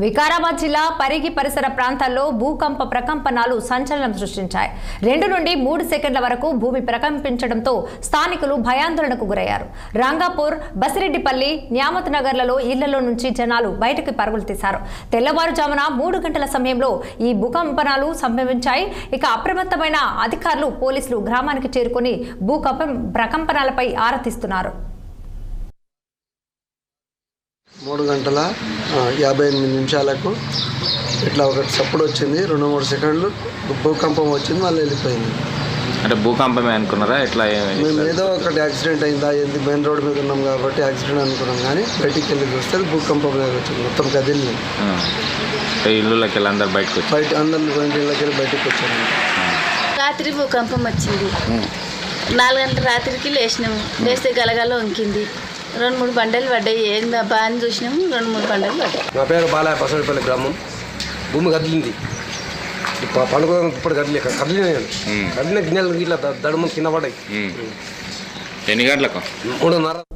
వికారాబాద్ జిల్లా పరిగి పరిసర ప్రాంతాల్లో భూకంప ప్రకంపనాలు సంచలనం సృష్టించాయి. 2 నుండి 3 సెకండ్ల వరకు భూమి ప్రకంపించడంతో స్థానికులు భయాందోళనకు గురయ్యారు. రంగాపూర్, బసిరెడ్డిపల్లి, న్యామత్ నగర్లలో ఇళ్లలో నుంచి జనాలు బయటకు పరుగులు తీశారు. తెల్లవారుజామున 3 గంటల సమయంలో ఈ భూకంపనాలు సంభవించాయి. ఇక అప్రమత్తమైన అధికారులు, పోలీసులు గ్రామానికి చేరుకుని భూకంపం ప్రకంపనాలపై ఆరా తీస్తున్నారు. 3 గంటల 58 నిమిషాలకు ఇట్లా ఒకటి సప్పుడు వచ్చింది. 2-3 సెకండ్లు భూకంపం వచ్చింది, మళ్ళీ వెళ్ళిపోయింది. అంటే భూకంపమే అనుకున్నారా? ఇట్లా మేము ఏదో ఒకటి యాక్సిడెంట్ అయిందా, ఏంది, మెయిన్ రోడ్ మీద ఉన్నాం కాబట్టి యాక్సిడెంట్ అనుకున్నాం, కానీ బయటికి వెళ్ళి చూస్తే భూకంపం వచ్చింది. మొత్తం కదిలింది. ఇళ్ళకి వెళ్ళి అందరు బయటకు వచ్చి అందరు ఇళ్ళకి వెళ్ళి బయటకు వచ్చారు. రాత్రి భూకంపం వచ్చింది. 4 గంటల రాత్రికి లేచినాము. లేస్తే గలగల వంకింది. 2-3 బండలు పడ్డాయి. ఏంది అబ్బా అని చూసినాము. 2-3 బండలు పడ్డాయి. నా పేరు బాలయ్య, పసడిపల్లి గ్రామం. భూమి కదిలింది. పండుగ ఇప్పుడు కదిలిన గిన్నెలు ఇట్లా దడుము కింద పడ్డాయి. ఎన్ని గంటలకు? 3:30.